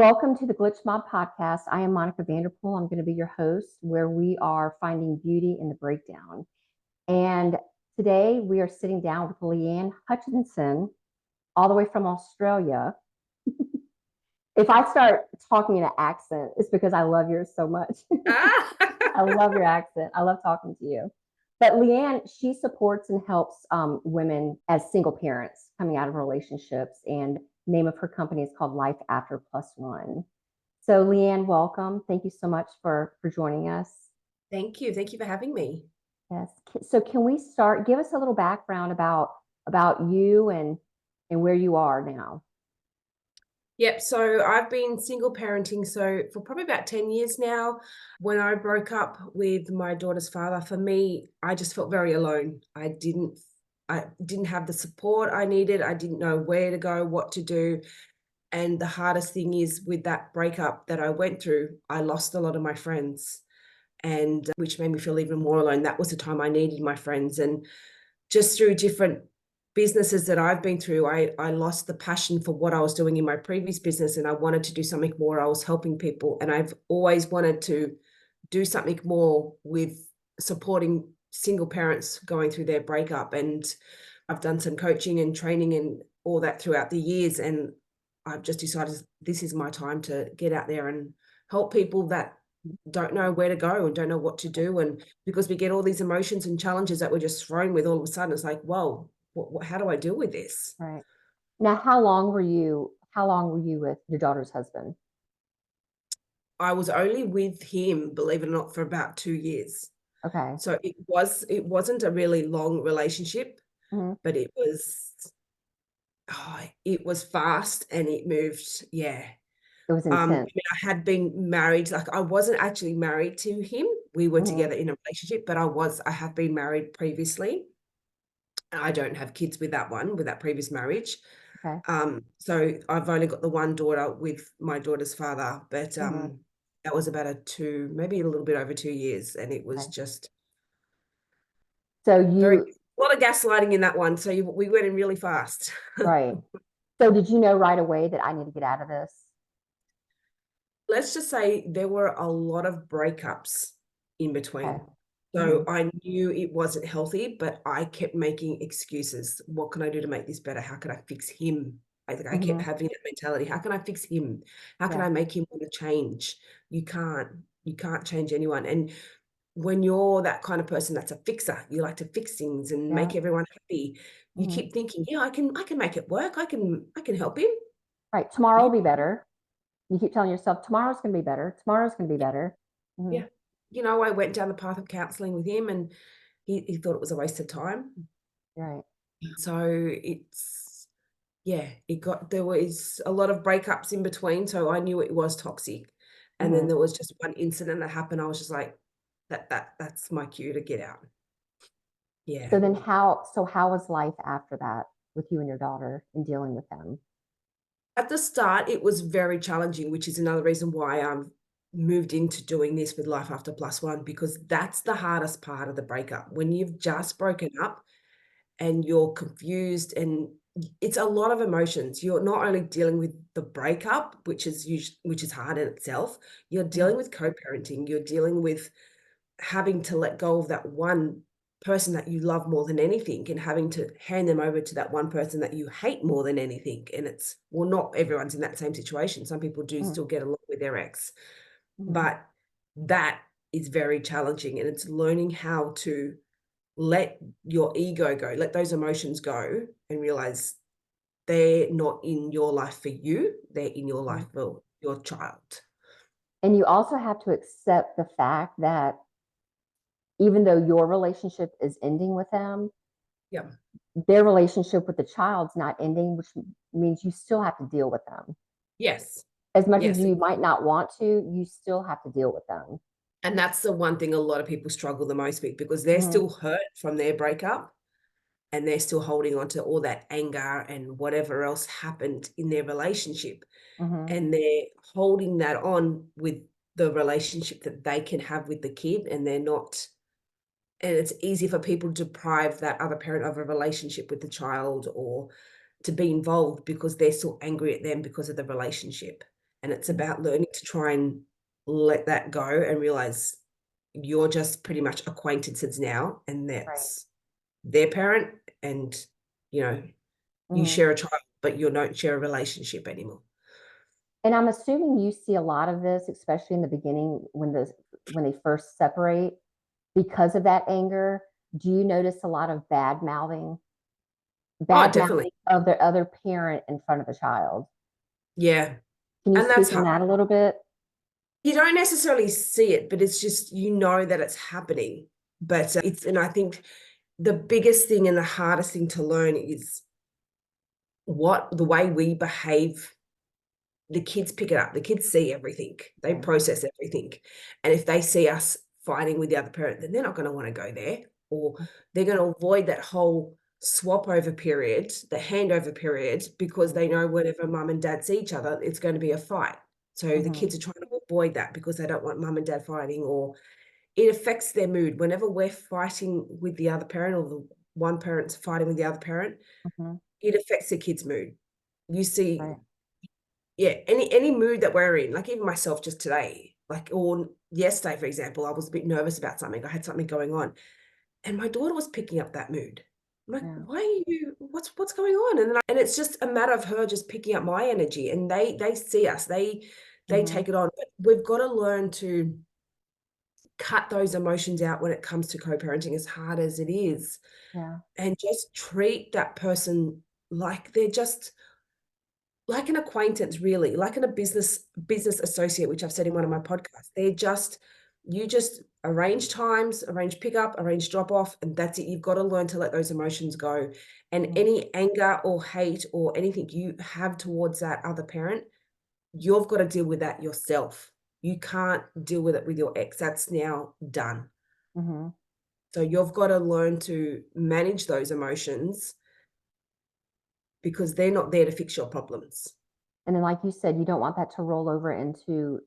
Welcome to the Glitch Mob podcast. I am Monica Vanderpool. I'm going to be your host, where we are finding beauty in the breakdown. And today we are sitting down with Leanne Hutchinson, all the way from Australia. If I start talking in an accent, it's because I love yours so much. Ah. I love your accent. I love talking to you. But Leanne, she supports and helps women as single parents coming out of relationships. And name of her company is called Life After Plus One. So Leanne, welcome. Thank you so much for joining us. Thank you. Thank you for having me. Yes. So can we start? Give us a little background about you and where you are now. Yep. So I've been single parenting for probably about 10 years now. When I broke up with my daughter's father, for me, I just felt very alone. I didn't have the support I needed. I didn't know where to go, what to do. And the hardest thing is with that breakup that I went through, I lost a lot of my friends, and which made me feel even more alone. That was the time I needed my friends. And just through different businesses that I've been through, I lost the passion for what I was doing in my previous business, and I wanted to do something more. I was helping people, and I've always wanted to do something more with supporting single parents going through their breakup. And I've done some coaching and training and all that throughout the years, and I've just decided this is my time to get out there and help people that don't know where to go and don't know what to do. And because we get all these emotions and challenges that we're just thrown with all of a sudden, it's like, whoa, how do I deal with this? Right. Now, how long were you with your daughter's husband? I was only with him, believe it or not, for about 2 years. Okay. So it wasn't a really long relationship, Mhm. but it was fast and it moved. Yeah. It was I intense. mean, I had been married, like I wasn't actually married to him. We were Mhm. together in a relationship, but I have been married previously. I don't have kids with that previous marriage. Okay. So I've only got the one daughter with my daughter's father, but Mhm. that was about maybe a little bit over 2 years, and it was Okay. just So very you a lot of gaslighting in that one. So we went in really fast. Right. So did you know right away that I need to get out of this? Let's just say there were a lot of breakups in Okay. between. So Mhm. I knew it wasn't healthy, but I kept making excuses. What can I do to make this better? How can I fix him? I kept Mhm. having that mentality. How can I fix him? How can Yeah. I make him want to change? You can't. You can't change anyone. And when you're that kind of person that's a fixer, you like to fix things and Yeah. make everyone happy. You Mhm. keep thinking, yeah, I can make it work. I can help him. Right. Tomorrow Yeah. will be better. You keep telling yourself tomorrow's going to be better. Tomorrow's going to be better. Mhm. Yeah. I went down the path of counseling with him, and he thought it was a waste of time. Right. So there was a lot of breakups in between, so I knew it was toxic. And then Mhm. there was just one incident that happened. I was just like, that's my cue to get out. Yeah. So how was life after that with you and your daughter in dealing with them? At the start, it was very challenging, which is another reason why I'm moved into doing this with Life After Plus One, because that's the hardest part of the breakup. When you've just broken up and you're confused, and it's a lot of emotions. You're not only dealing with the breakup, which is hard in itself, you're Mhm. dealing with co-parenting, you're dealing with having to let go of that one person that you love more than anything, and having to hand them over to that one person that you hate more than anything. And not everyone's in that same situation. Some people do Mhm. still get along with their ex, Mhm. but that is very challenging, and it's learning how to let your ego go, let those emotions go, and realize they're not in your life for you, they're in your life Mhm. for your child. And you also have to accept the fact that even though your relationship is ending with them, Yeah. their relationship with the child's not ending, which means you still have to deal with them. Yes. As much as Yes. you might not want to, you still have to deal with them. And that's the one thing a lot of people struggle the most with, because they're Mhm. still hurt from their breakup, and they're still holding on to all that anger and whatever else happened in their relationship. Mhm. And they're holding that on with the relationship that they can have with the kid, and they're not. And it's easy for people to deprive that other parent of a relationship with the child, or to be involved because they're still angry at them because of the relationship. And it's about learning to try and let that go and realize you're just pretty much acquaintances now, and Right. that's their parent, and you Mhm. share a child, but you don't share a relationship anymore. And I'm assuming you see a lot of this, especially in the beginning when they first separate because of that anger. Do you notice a lot of Oh, bad definitely. mouthing of the other parent in front of the child? Yeah. Can you And that's speak on hard. that a little bit? You don't necessarily see it, but it's just, that it's happening. But and I think the biggest thing and the hardest thing to learn is the way we behave. The kids pick it up. The kids see everything. They Right. process everything. And if they see us fighting with the other parent, then they're not going to want to go there, or they're going to avoid that whole swap over period, the handover period, because they know whenever mum and dad see each other, it's going to be a fight. So the Mhm. kids are trying to avoid that because they don't want mum and dad fighting, or it affects their mood. Whenever we're fighting with the other parent, or the one parent's fighting with the other parent, Mhm. it affects the kid's mood. You see, Right. yeah, any mood that we're in, like even myself just today, like, or yesterday, for example, I was a bit nervous about something. I had something going on, and my daughter was picking up that mood. I'm like, Yeah. why are you? What's going on? And it's just a matter of her just picking up my energy, and they see us, they Mhm. take it on. But we've got to learn to cut those emotions out when it comes to co-parenting, as hard as it is, Yeah. and just treat that person like they're just like an acquaintance, really, like in a business associate, which I've said in one of Mhm. my podcasts. You just arrange times, arrange pickup, arrange drop off, and that's it. You've got to learn to let those emotions go. And Mhm. any anger or hate or anything you have towards that other parent, you've got to deal with that yourself. You can't deal with it with your ex. That's now done. Mhm. So you've got to learn to manage those emotions, because they're not there to fix your problems. And then, like you said, you don't want that to roll over into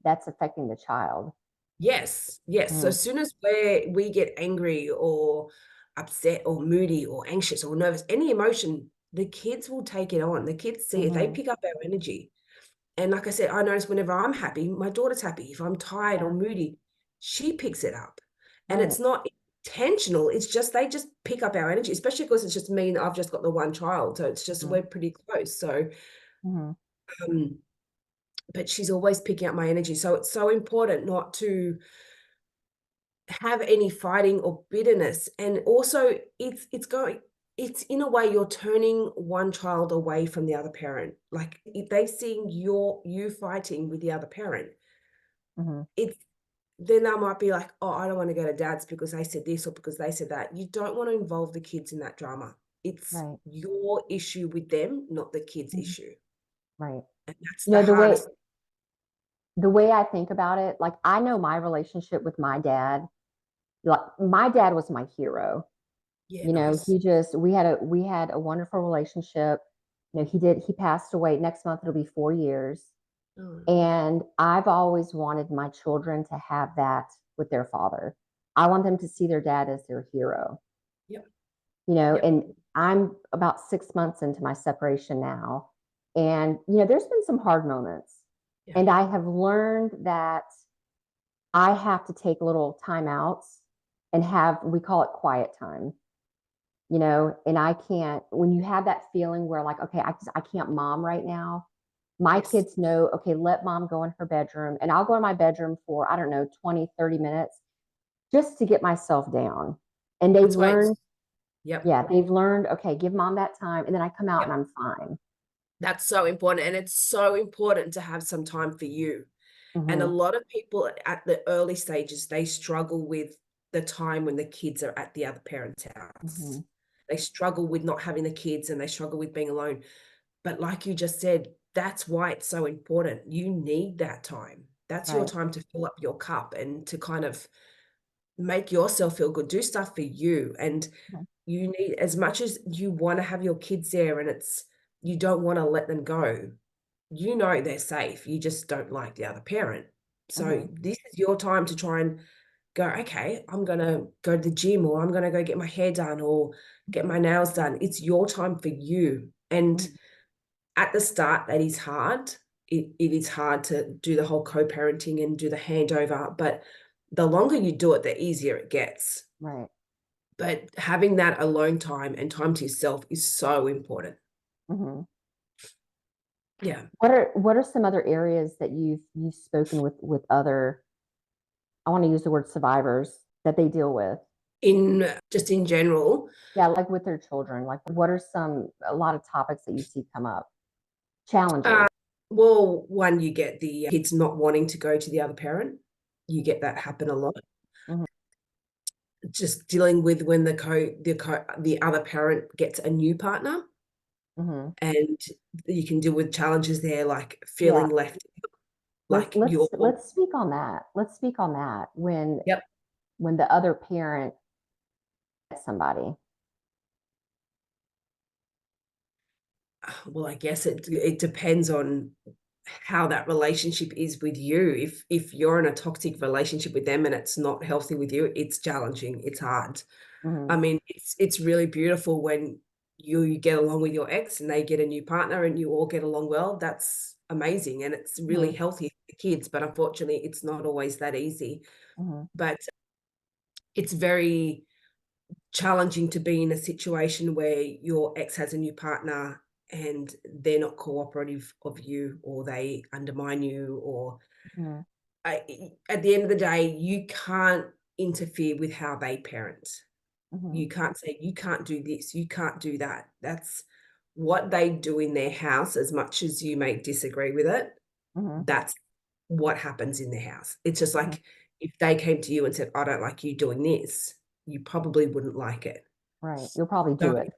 that's affecting the child. Yes, yes. So Mhm. as soon as we get angry or upset or moody or anxious or nervous, any emotion, the kids will take it on. The kids see it. They Mhm. pick up our energy. And like I said, I notice whenever I'm happy, my daughter's happy. If I'm tired or Yeah. moody, she picks it up. And Right. it's not intentional. It's just they just pick up our energy, especially because it's just me and I've just got the one child. So it's just Mhm. we're pretty close. So Mhm. um, but she's always picking up my energy. So it's so important not to have any fighting or bitterness. And also it's in a way you're turning one child away from the other parent. Like if they seeing you fighting with the other parent, Mhm. it's then they might be like, oh, I don't want to go to dad's because they said this or because they said that. You don't want to involve the kids in that drama. It's Right. your issue with them, not the kids' Mhm. issue. Right. And that's You the know, hardest. the way I think about it, like I know my relationship with my dad, like my dad was my hero. Yeah, You know, nice. we had a wonderful relationship. You know, he passed away. Next month it'll be 4 years. Oh, And I've always wanted my children to have that with their father. I want them to see their dad as their hero, yep, you know, yep, and I'm about 6 months into my separation now. And, you know, there's been some hard moments. yeah. And I have learned that I have to take little timeouts and we call it quiet time, you know, and I can't, when you have that feeling where like, okay, I can't mom right now, my Yes. kids know, okay, let mom go in her bedroom and I'll go in my bedroom for, I don't know, 20, 30 minutes just to get myself down. And they've That's why learned, yep. yeah, they've learned, okay, give mom that time. And then I come out and Yep. I'm fine. That's so important, and it's so important to have some time for you. And a Hmm. lot of people at the early stages, they struggle with the time when the kids are at the other parent's house. Hmm. They struggle with not having the kids, and they struggle with being alone. But like you just said, that's why it's so important. You need that time. That's your Right. time to fill up your cup and to kind of make yourself feel good. Do stuff for you. And Mhm. you need, as much as you wanna have your kids there and you don't wanna let them go, you know they're safe, you just don't like the other parent. So Hmm. this is your time to try and go, "Okay, I'm gonna go to the gym, or I'm gonna go get my hair done or get my nails done." It's your time for you. And Hmm. at the start, that is hard, it is hard to do the whole co-parenting and do the handover, but the longer you do it, the easier it gets. Right. But having that alone time and time to yourself is so important. Hmm. Yeah. What are some other areas that you've spoken with other, I want to use the word survivors, that they deal with? In general, Yeah, like with their children. Like what are a lot of topics that you see come up? Challenges. uh, well, one, you get the kids not wanting to go to the other parent. You get that happen a lot. Hmm. Just dealing with when the other parent gets a new partner, Hmm. and you can deal with challenges there, like Yeah. feeling left, Let's like let's you're. let's speak on that. Let's speak on that Yep. when the other parent gets somebody. Well, I guess it depends on how that relationship is with you. If you're in a toxic relationship with them and it's not healthy with you, it's challenging. It's hard. Hmm. I mean, it's really beautiful when you get along with your ex and they get a new partner and you all get along well. That's amazing and it's really Hmm. healthy for the kids. But unfortunately, it's not always that easy. Hmm. But it's very challenging to be in a situation where your ex has a new partner and they're not cooperative of you, or they undermine you, or Hmm. at the end of the day, you can't interfere with how they parent. Hmm. You can't say, you can't do this, you can't do that. That's what they do in their house. As much as you may disagree with it, Hmm. that's what happens in their house. It's just Hmm. like if they came to you and said, I don't like you doing this, you probably wouldn't like it. Right. You'll probably So do it.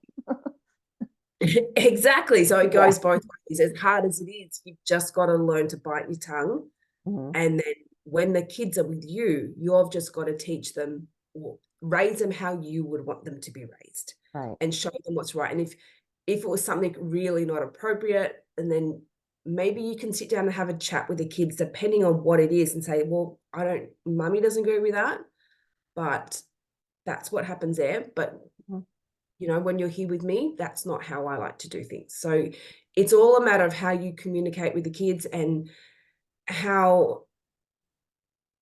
exactly. So it Yeah. goes both ways. As hard as it is, you've just got to learn to bite your tongue. Hmm. And then when the kids are with you, you've just got to teach them, or raise them how you would want them to be raised, Right. and show them what's right. And if it was something really not appropriate, and then maybe you can sit down and have a chat with the kids, depending on what it is, and say, well, mummy doesn't agree with that, but that's what happens there. But Hmm. when you're here with me, that's not how I like to do things. So it's all a matter of how you communicate with the kids, and how,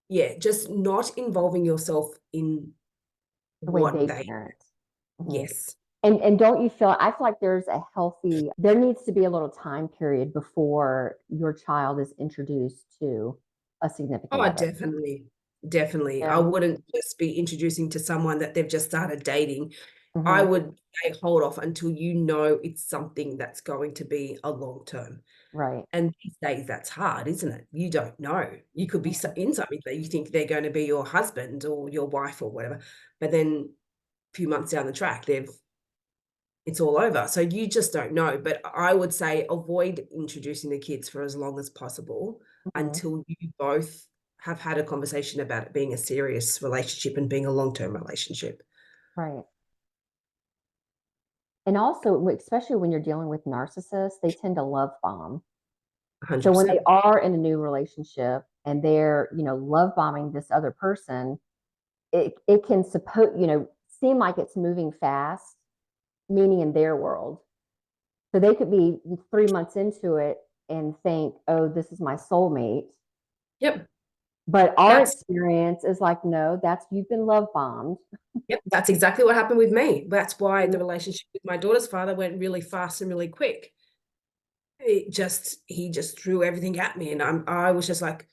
yeah, just not involving yourself in The way what they they. parent. Hmm. Yes. And don't you feel, I feel like there needs to be a little time period before your child is introduced to a significant Oh, other. definitely. Definitely. I Yeah. wouldn't just be introducing to someone that they've just started dating. I Hmm. would say hold off until you know it's something that's going to be a long term. Right. And these days, that's hard, isn't it? You don't know. You could be Hmm. in something that you think they're going to be your husband or your wife or whatever, but then a few months down the track, it's all over. So you just don't know. But I would say avoid introducing the kids for as long as possible Hmm. until you both have had a conversation about it being a serious relationship and being a long-term relationship. Right. And also, especially when you're dealing with narcissists, they tend to love bomb. So when they 100%. are in a new relationship and they're, love bombing this other person, it can seem like it's moving fast, meaning in their world. So they could be 3 months into it and think, oh, this is my soulmate. Yep. But our That's experience is like, no, you've been love bombed. yep, that's exactly what happened with me. That's why the Mhm. relationship with my daughter's father went really fast and really quick. He just threw everything at me, and I was just like,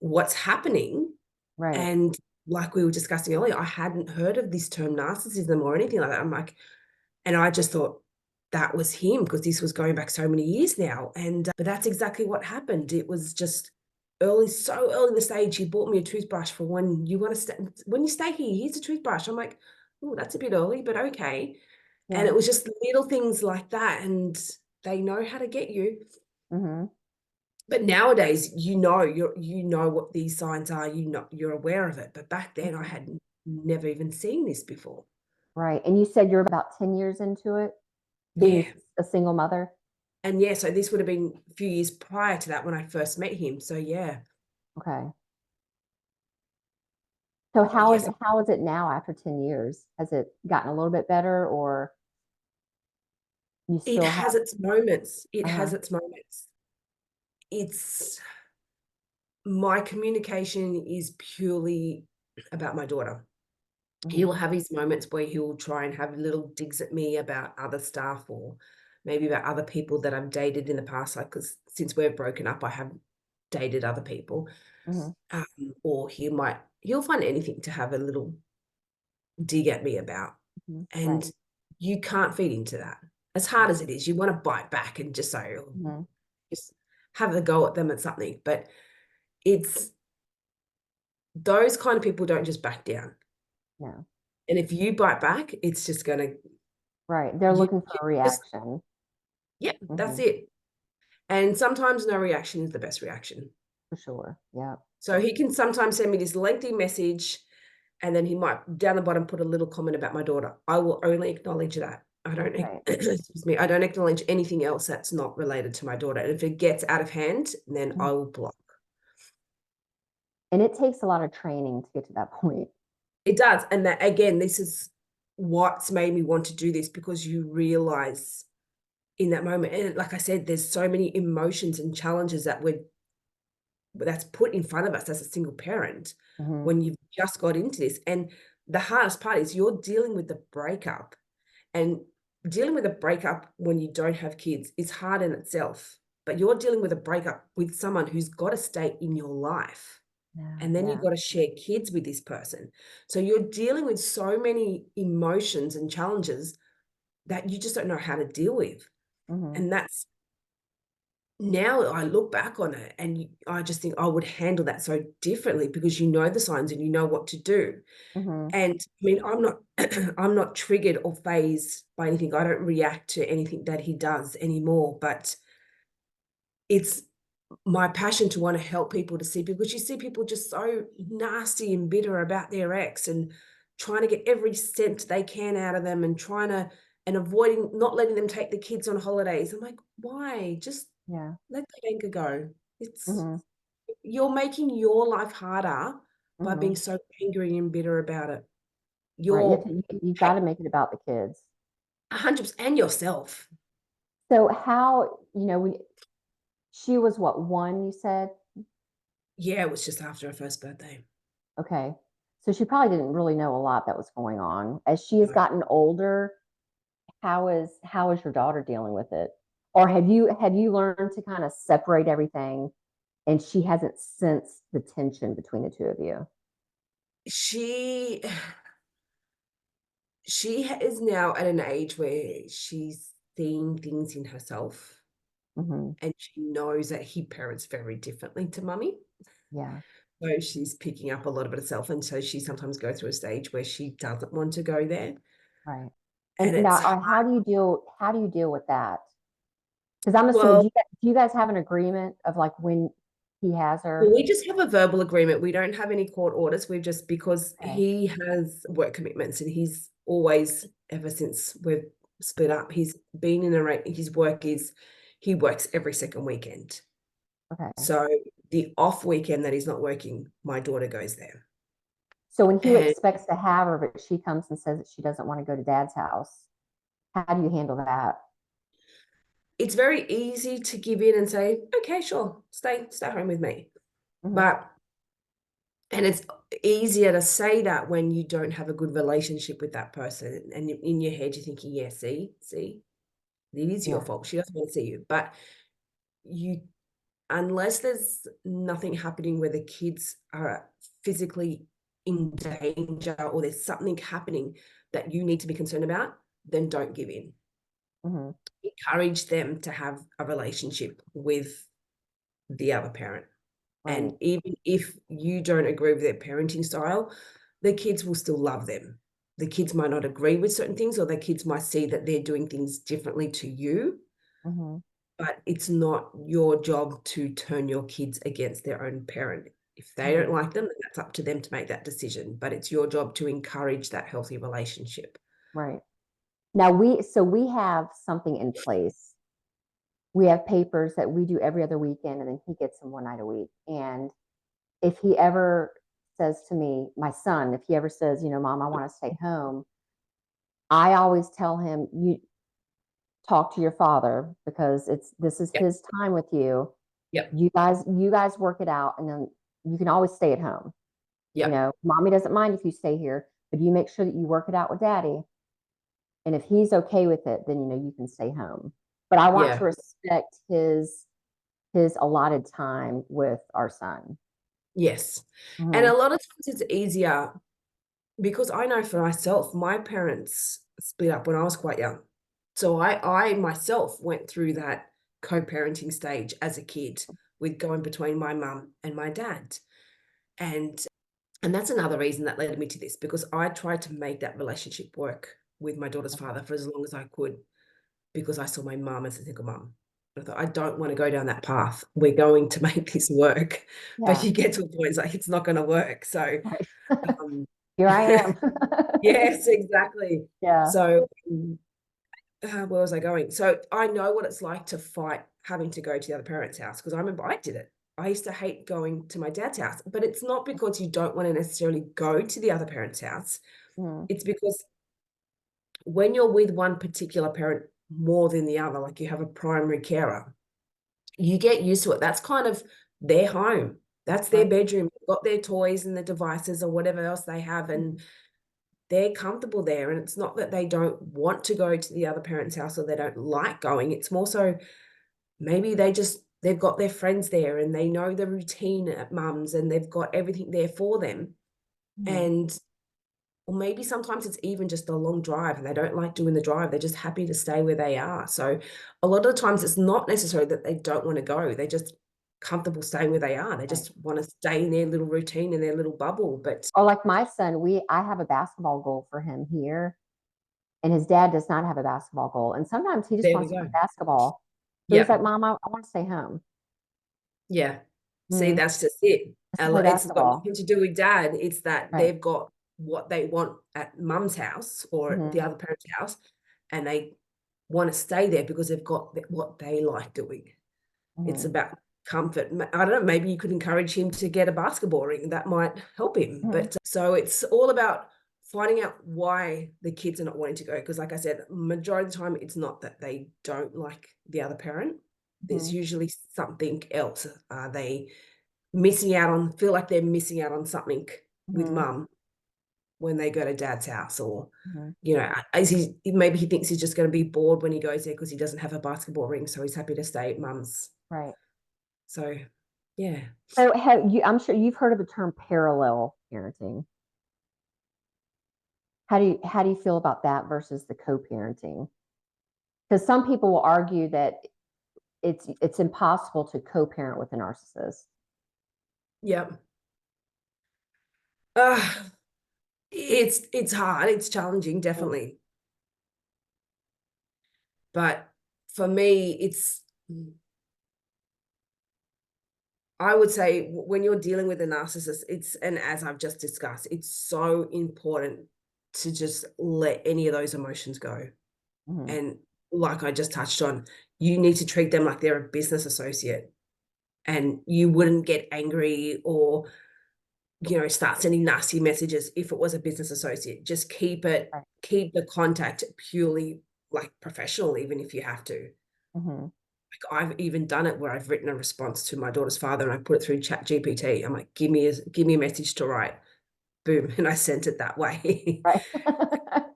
what's happening? Right. And like we were discussing earlier, I hadn't heard of this term narcissism or anything like that. I'm like, and I just thought that was him, because this was going back so many years now. And but that's exactly what happened. It was just so early in the stage. He bought me a toothbrush for when you stay here. Here's a toothbrush. I'm like, oh, that's a bit early, but okay. And Yeah. it was just little things like that, and they know how to get you. Hmm. But nowadays, you know what these signs are. You're aware of it. But back then, I Hmm. had never even seen this before. Right. And you said you're about 10 years into it, being Yeah. a single mother. And yeah, so this would have been a few years prior to that when I first met him. So yeah. Okay. So But yes, how is it now after 10 years? Has it gotten a little bit better or you it still has have its moments. It has uh-huh. its moments. it's my communication is purely about my daughter. He'll Mhm. have his moments where he'll try and have little digs at me about other stuff or maybe about other people that I've dated in the past, like, 'cause since we've broken up, I have dated other people. Mhm. Um, or he'll find anything to have a little dig at me about, Mhm. and Right. you can't feed into that. As hard Right. as it is, you wanna bite back and just say, "Oh," Mhm. just have a go at them at something, but it's those kind of people don't just back down, No. and if you bite back, it's just gonna Right. They're you looking for you a just reaction. yeah, that's Mhm. it, and sometimes no reaction is the best reaction. For sure. Yeah. So he can sometimes send me this lengthy message, and then he might down the bottom put a little comment about my daughter. I will only acknowledge that. I don't Right. excuse me, I don't acknowledge anything else that's not related to my daughter, and if it gets out of hand, then Mhm. I will block. And it takes a lot of training to get to that point. It does, and that again, this is what's made me want to do this because you realize in that moment, and like I said, there's so many emotions and challenges that's put in front of us as a single parent Mhm. when you've just got into this. And the hardest part is you're dealing with the breakup. And dealing with a breakup when you don't have kids is hard in itself. But you're dealing with a breakup with someone who's got to stay in your life. Yeah. And then you've Yeah. got to share kids with this person. So you're dealing with so many emotions and challenges that you just don't know how to deal with. Mhm. And that's now I look back on it and I just think I would handle that so differently because you know the signs and you know what to do. Mhm. And I mean, I'm not I'm not triggered or phased by anything. I don't react to anything that he does anymore, but it's my passion to want to help people to see because you see people just so nasty and bitter about their ex and trying to get every cent they can out of them and trying to and avoiding not letting them take the kids on holidays. I'm like, why? Just Yeah. let that anger go. It's Mhm. you're making your life harder by being Mhm. so angry and bitter about it. Right. You're You gotta make it about the kids. 100% and yourself. So how, when she was what, 1, you said? Yeah, it was just after her first birthday. Okay. So she probably didn't really know a lot that was going on. As she has No. gotten older, how is your daughter dealing with it? Or have you learned to kind of separate everything and she hasn't sensed the tension between the 2 of you? She is now at an age where she's seeing things in herself, Mhm. and she knows that he parents very differently to mummy. Yeah, So she's picking up a lot of it herself, and so she sometimes goes through a stage where she doesn't want to go there, right. and And it's now, hard. how do you deal with that? Because I'm assuming, Well, do you guys have an agreement of like when he has her? we just have a verbal agreement. We don't have any court orders. We've just because Okay. he has work commitments and he's always, ever since we've split up, he's been in a his work is he works every second weekend. Okay. So the off weekend that he's not working, my daughter goes there. So when he And expects to have her, but she comes and says that she doesn't want to go to dad's house, how do you handle that? it's very easy to give in and say, okay, sure, stay home with me. Mhm. But and it's easier to say that when you don't have a good relationship with that person. And in your head, you're thinking, yeah, see, it is your Yeah. fault. She doesn't want to see you. But you, unless there's nothing happening where the kids are physically in danger or there's something happening that you need to be concerned about, then don't give in. Mhm. Encourage them to have a relationship with the other parent. Right. And even if you don't agree with their parenting style, the kids will still love them. The kids might not agree with certain things, or the kids might see that they're doing things differently to you, Mhm. but it's not your job to turn your kids against their own parent. If they don't Mhm. like them, then that's up to them to make that decision. But it's your job to encourage that healthy relationship. Right. Now we have something in place. We have papers that we do every other weekend, and then he gets them 1 night a week. And if he ever says to me, my son, if he ever says, Mom, I want to stay home, I always tell him, you talk to your father because this is Yeah. his time with you. Yep. You guys work it out, and then you can always stay at home. You Yep. know, mommy doesn't mind if you stay here, but you make sure that you work it out with daddy. And if he's okay with it, then you can stay home. But I want Yeah. to respect his allotted time with our son. Yes. And Mhm. a lot of times it's easier because I know for myself, my parents split up when I was quite young. So I myself went through that co-parenting stage as a kid with going between my mum and my dad. And and that's another reason that led me to this because I tried to make that relationship work with my daughter's father for as long as I could because I saw my mum as a single mum. I thought, I don't want to go down that path. We're going to make this work. But Yeah, you get to a point, it's like, it's not going to work. So, right. um, Here I am. yes, exactly. Yeah. So, where was I going? So I know what it's like to fight having to go to the other parent's house because I remember I did it. I used to hate going to my dad's house, but it's not because you don't want to necessarily go to the other parent's house. Mhm. It's because when you're with one particular parent more than the other, like you have a primary carer, you get used to it. That's kind of their home. That's their Right. bedroom. They've got their toys and the devices or whatever else they have, and Mhm. they're comfortable there. And it's not that they don't want to go to the other parent's house or they don't like going. It's more so maybe they've got their friends there and they know the routine at mum's and they've got everything there for them. Mhm. And or maybe sometimes it's even just a long drive and they don't like doing the drive. They're just happy to stay where they are. So a lot of the times it's not necessarily that they don't want to go. They're just comfortable staying where they are. They Right. just want to stay in their little routine in their little bubble. But Or like my son, I have a basketball goal for him here, and his dad does not have a basketball goal. And sometimes he just there we wants to play go. basketball. So he's Yeah. like, Mom, I want to stay home. Yeah. See, Mhm. that's just it. Just to play It's got basketball. nothing to do with dad. It's that Right. they've got what they want at mum's house or the Mhm. other parent's house, and they want to stay there because they've got what they like doing. It's Mhm. about comfort. I don't know, maybe you could encourage him to get a basketball ring. That might help him. Mhm. But so it's all about finding out why the kids are not wanting to go. Because, like I said, majority of the time, it's not that they don't like the other parent. There's Mhm. usually something else. Are they missing out on, feel like they're missing out on something with Mhm. mum when they go to dad's house? Or, Mhm. is maybe he thinks he's just going to be bored when he goes there because he doesn't have a basketball ring. So he's happy to stay at mum's. Right. So, yeah. So I'm sure you've heard of the term parallel parenting. How do you feel about that versus the co-parenting? Because some people will argue that it's impossible to co-parent with a narcissist. Yep. Uh, it's hard, it's challenging, Mhm. definitely. But for me, I would say when you're dealing with a narcissist, and as I've just discussed, it's so important to just let any of those emotions go. Mhm. And like I just touched on, you need to treat them like they're a business associate and you wouldn't get angry or start sending nasty messages if it was a business associate. Just Right. keep the contact purely like professional, even if you have to. Mhm. Like I've even done it where I've written a response to my daughter's father and I put it through Chat GPT. I'm like, give me a message to write. Boom. And I sent it that way. Right.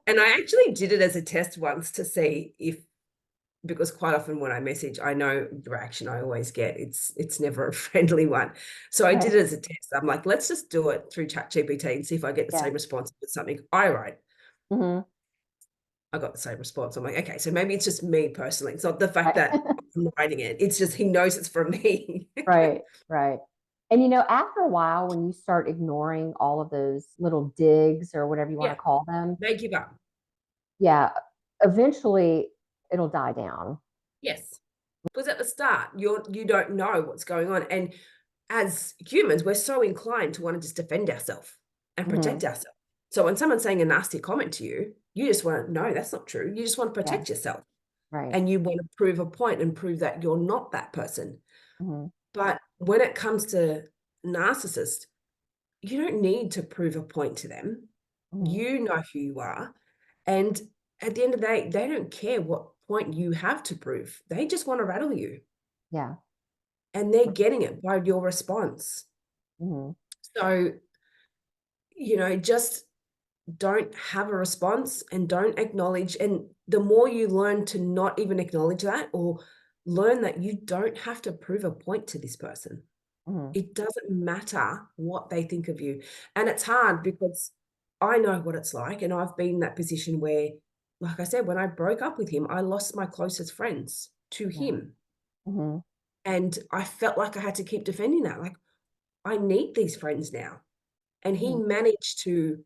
And I actually did it as a test once to see if because quite often when I message, I know the reaction I always get. It's never a friendly one. So I did Right. it as a test. I'm like, let's just do it through ChatGPT and see if I get the Yeah. same response with something I write. Mhm. I got the same response. I'm like, okay, so maybe it's just me personally. It's not the fact Right. that I'm writing it. It's just he knows it's from me. Right. Right. And after a while, when you start ignoring all of those little digs or whatever you want to Yeah, call them, they give up. yeah, eventually it'll die down. Yes. Because at the start, you don't know what's going on. And as humans, we're so inclined to want to just defend ourselves and Mhm. protect ourselves. So when someone's saying a nasty comment to you, you just want to no, that's not true. You just want to Yeah. protect yourself Right. and you want to prove a point and prove that you're not that person. Mhm. But when it comes to narcissists, you don't need to prove a point to them. Mhm. You know who you are. And at the end of the day, they don't care what point you have to prove. They just want to rattle you. Yeah. and they're getting it by your response. Mm-hmm. So, just don't have a response and don't acknowledge. And the more you learn to not even acknowledge that, or learn that you don't have to prove a point to this person. Mm-hmm. It doesn't matter what they think of you. And it's hard because I know what it's like. And I've been in that position where, like I said, when I broke up with him, I lost my closest friends to Yeah. him. Mm-hmm. And I felt like I had to keep defending that. Like, I need these friends now. And he Mm-hmm. managed to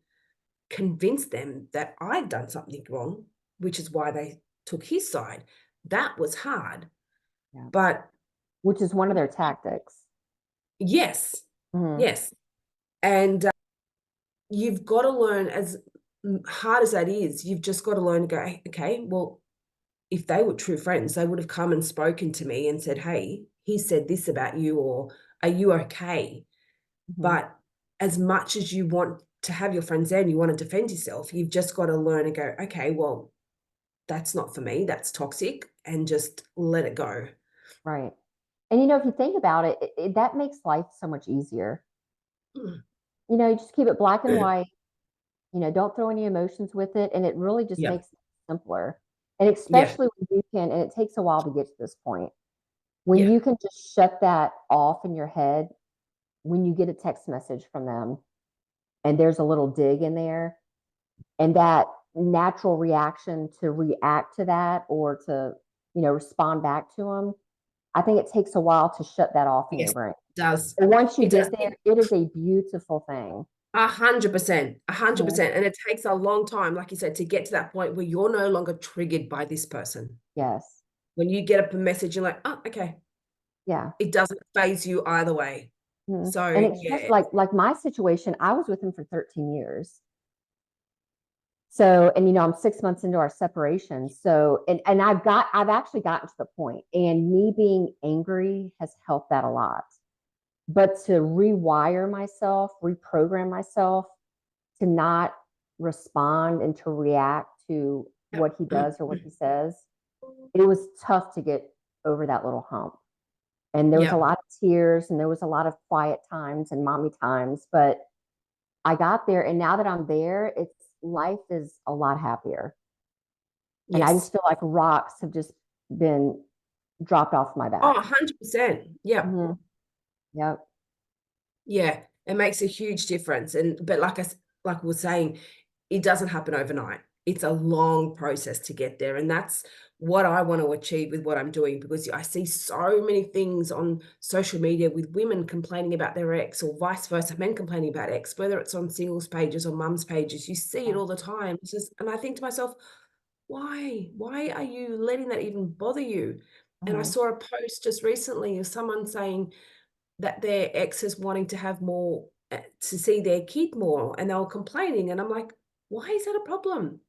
convince them that I'd done something wrong, which is why they took his side. That was hard. Yeah. But Which is one of their tactics. yes, Mm-hmm. yes. And you've got to learn, as hard as that is, you've just got to learn to go, okay, well, if they were true friends, they would have come and spoken to me and said, hey, he said this about you, or are you okay? Mm-hmm. But as much as you want to have your friends there and you want to defend yourself, you've just got to learn and go, okay, well, that's not for me. That's toxic, and just let it go. Right. And if you think about it, that makes life so much easier. Mm. You just keep it black and white. Don't throw any emotions with it, and it really just Yeah. makes it simpler. And Yeah. especially when you can, and it takes a while to get to this point, when Yeah. you can just shut that off in your head when you get a text message from them and there's a little dig in there, and that natural reaction to react to that or to, respond back to them. I think it takes a while to shut that off in your Yes, brain. it does. But once you It does. get there, it is a beautiful thing. 100%, Mhm. 100%. And it takes a long time, like you said, to get to that point where you're no longer triggered by this person. Yes. When you get up a message, you're like, oh, okay. Yeah. It doesn't phase you either way. Mhm. So And especially yeah, like my situation, I was with him for 13 years. So, and I'm 6 months into our separation. So, and I've actually gotten to the point, and me being angry has helped that a lot. But to rewire myself, reprogram myself to not respond and to react to what he yep. does or what he says, it was tough to get over that little hump. And there was a Yeah. lot of tears and there was a lot of quiet times and mommy times, but I got there, and now that I'm there, it's life is a lot happier. And I just Yes. feel like rocks have just been dropped off my Oh, back. 100%. Yeah. Hmm. Yep. Yeah. It makes a huge difference. But like we were saying, it doesn't happen overnight. It's a long process to get there. And that's what I want to achieve with what I'm doing, because I see so many things on social media with women complaining about their ex, or vice versa, men complaining about ex, whether it's on singles pages or mums pages. You see it Yeah. all the time. And I think to myself, why are you letting that even bother you? And I Hmm. saw a post just recently of someone saying that their ex is wanting to have more, to see their kid more, and they were complaining, and I'm like, why is that a problem?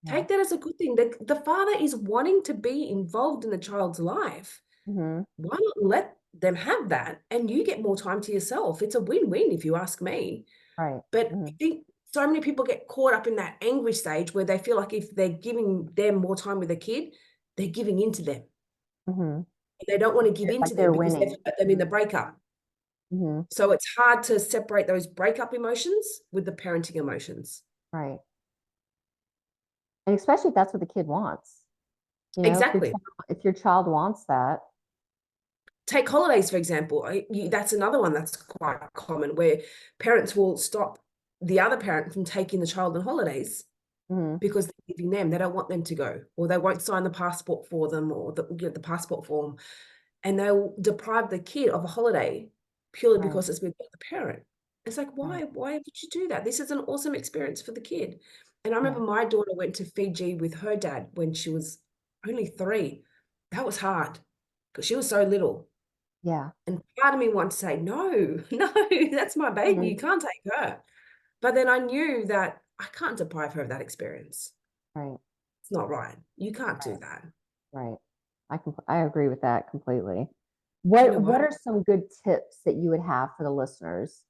Yeah. Take that as a good thing. The father is wanting to be involved in the child's life. Hmm. Why not let them have that, and you get more time to yourself? It's a win-win if you ask me. Right. But Hmm. I think so many people get caught up in that angry stage where they feel like if they're giving them more time with a kid, they're giving in to them. Hmm. And they don't want to give in Like to them they're because they've winning. hurt them in the breakup. Hmm. So it's hard to separate those breakup emotions with the parenting emotions. Right. And especially if that's what the kid wants. Exactly. If your child wants that. Take holidays, for example. That's another one that's quite common, where parents will stop the other parent from taking the child on holidays Hmm. because they're giving them, they don't want them to go, or they won't sign the passport for them, or the passport form, and they'll deprive the kid of a holiday purely Right. because it's with the parent. It's like, Right. why would you do that? This is an awesome experience for the kid. And I Yeah. remember my daughter went to Fiji with her dad when she was only 3. That was hard because she was so little. Yeah. And part of me wanted to say, no, no, that's my baby. Hmm. You can't take her. But then I knew that I can't deprive her of that experience. Right. It's not right. You can't do Right. that. Right. I agree with that completely. Do you know What what? are some good tips that you would have for the listeners?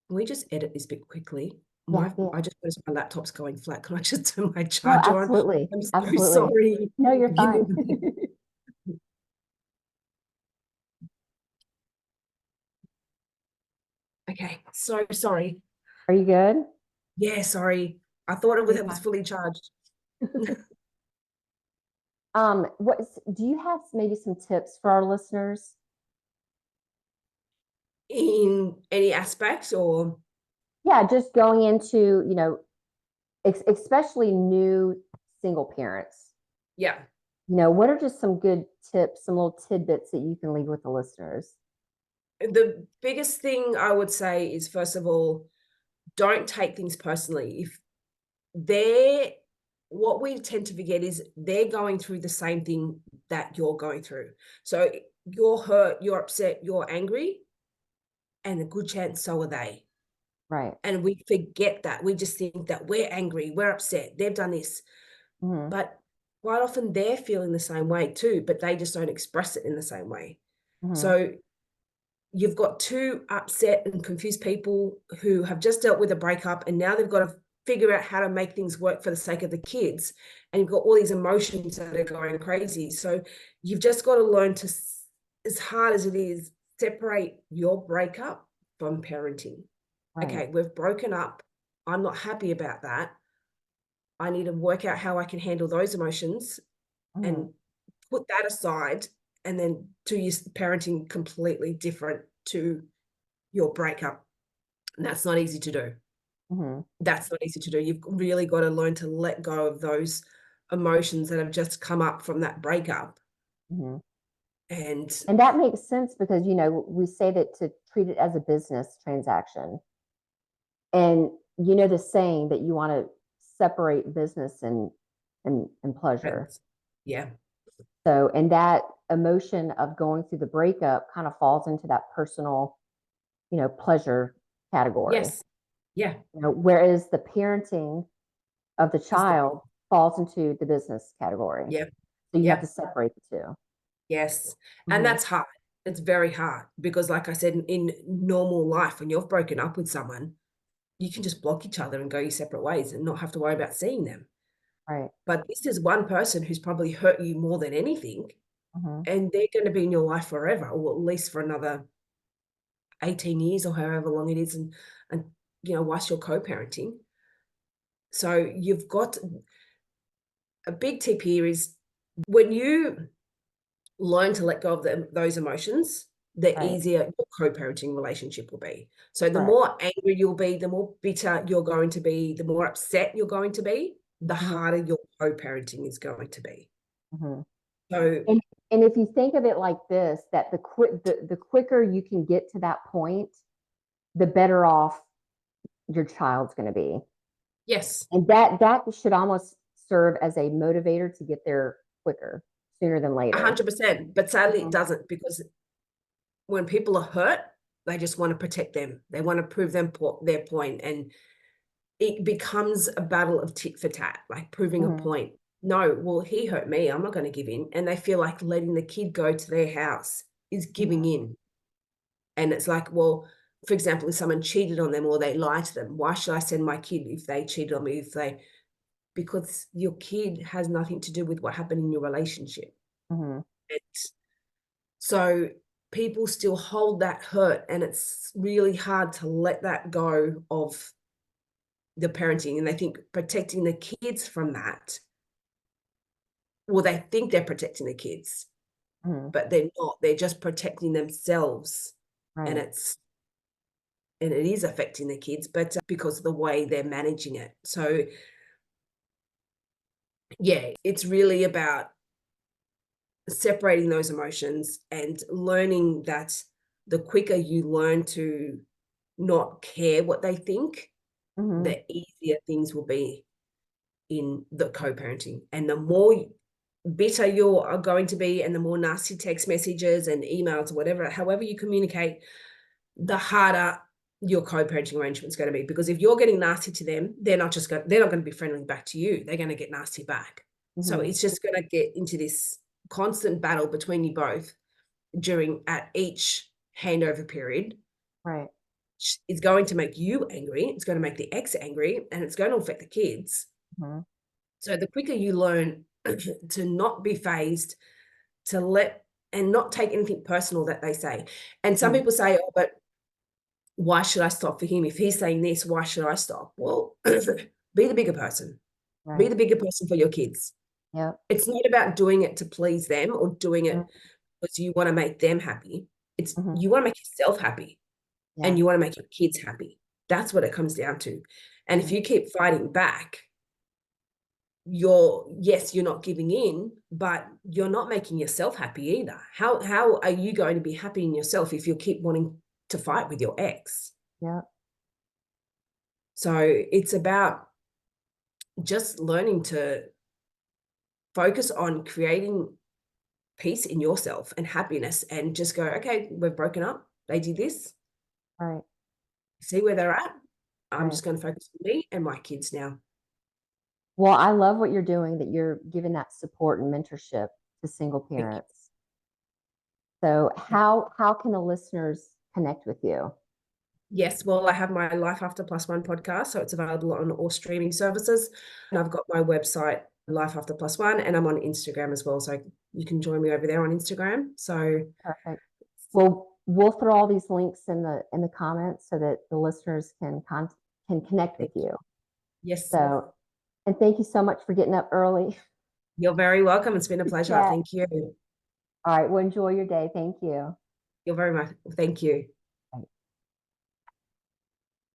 Can we just edit this bit quickly? Yeah, yeah. I just noticed my laptop's going flat. Can I just turn my No, charger on? absolutely. I'm so Absolutely. sorry. No, you're Give me fine. a minute. Okay, so sorry. Are you good? Yeah, sorry. I thought You're it was fine. fully charged. Do you have maybe some tips for our listeners? In any aspect, or Yeah, just going into, especially new single parents. yeah. What are just some good tips, some little tidbits that you can leave with the listeners? The biggest thing I would say is, first of all, don't take things personally. If they're what we tend to forget is they're going through the same thing that you're going through. So you're hurt, you're upset, you're angry, and a good chance so are they. Right. And we forget that. We just think that we're angry, we're upset, they've done this. Hmm. But quite often they're feeling the same way too, but they just don't express it in the same way. Hmm. So you've got two upset and confused people who have just dealt with a breakup, and now they've got to figure out how to make things work for the sake of the kids. And you've got all these emotions that are going crazy. So you've just got to learn to, as hard as it is, separate your breakup from parenting. Right. Okay, we've broken up. I'm not happy about that. I need to work out how I can handle those emotions Hmm. and put that aside, and then do your parenting completely different to your breakup. And that's not easy to do. Hmm. That's not easy to do. You've really got to learn to let go of those emotions that have just come up from that breakup. Hmm. And And that makes sense because, we say that to treat it as a business transaction. And the saying that you want to separate business and pleasure. yeah, So, and that emotion of going through the breakup kind of falls into that personal, pleasure category. yes, yeah, Whereas the parenting of the is the child falls into the business category. yeah, So you have yeah, to separate the 2. yes. And Hmm. that's hard. It's very hard because, like I said, in normal life, when you've broken up with someone, you can just block each other and go your separate ways and not have to worry about seeing them. Right. But this is one person who's probably hurt you more than anything, Hmm. and they're going to be in your life forever, or at least for another 18 years or however long it is, and whilst you're co-parenting. So you've got a big tip here is, when you learn to let go of those emotions, the Right. easier your co-parenting relationship will be. So the Right. more angry you'll be, the more bitter you're going to be, the more upset you're going to be, the Hmm. harder your co-parenting is going to be. Hmm. So And if you think of it like this, that the quicker you can get to that point, the better off your child's going to be. yes, And that should almost serve as a motivator to get there quicker, sooner than later. 100%. But sadly, it Mhm. doesn't, because when people are hurt, they just want to protect them. They want to prove their point, and it becomes a battle of tit for tat, like proving a Mhm. point. No, well, he hurt me. I'm not going to give in. And they feel like letting the kid go to their house is giving Mhm. in. And it's like, well, for example, if someone cheated on them or they lied to them, why should I send my kid if they cheated on me? Because your kid has nothing to do with what happened in your relationship. Mhm. So people still hold that hurt, and it's really hard to let that go of the parenting, and they think protecting the kids from that, well, they think they're protecting the kids, Mhm. but they're not. They're just protecting themselves, and Right. it is affecting the kids, but because of the way they're managing it. So yeah, it's really about separating those emotions and learning that the quicker you learn to not care what they think, Mhm. the easier things will be in the co-parenting. And the more bitter you are going to be, and the more nasty text messages and emails or whatever, however you communicate, the harder your co-parenting arrangement is going to be. Because if you're getting nasty to them, they're not going to be friendly back to you. They're going to get nasty back. So Mhm. it's just going to get into this constant battle between you both at each handover period. Right. It's going to make you angry, it's going to make the ex angry, and it's going to affect the kids. Mhm. So the quicker you learn to not be phased, to let and not take anything personal that they say. And some Mhm. people say, oh, but why should I stop for him? If he's saying this, why should I stop? Well, be the bigger person. Be Right. the bigger person for your kids. Yep. It's not about doing it to please them or doing it Mm, because you want to make them happy. It's mhm. you want to make yourself happy and Yeah. you want to make your kids happy. That's what it comes down to. And if Yeah. you keep fighting back, you're not giving in, but you're not making yourself happy either. How are you going to be happy in yourself if you keep wanting to fight with your ex? Yeah. So it's about just learning to focus on creating peace in yourself and happiness and just go, okay, we've broken up. They did this. Right. See where they're at. I'm Right. just going to focus on me and my kids now. Well, I love what you're doing, that you're giving that support and mentorship to single Thank you. parents. So how can the listeners connect with you? Yes, well, I have my Life After Plus One podcast, so it's available on all streaming services. And I've got my website, Life After Plus One, and I'm on Instagram as well. So you can join me over there on Instagram. So Perfect. Well, we'll throw all these links in the comments so that the listeners can connect with you. yes, So, and thank you so much for getting up early. you're very welcome. It's been a pleasure. Yeah. Thank you. All right. Well, enjoy your day. Thank you. You're very much. Thank you.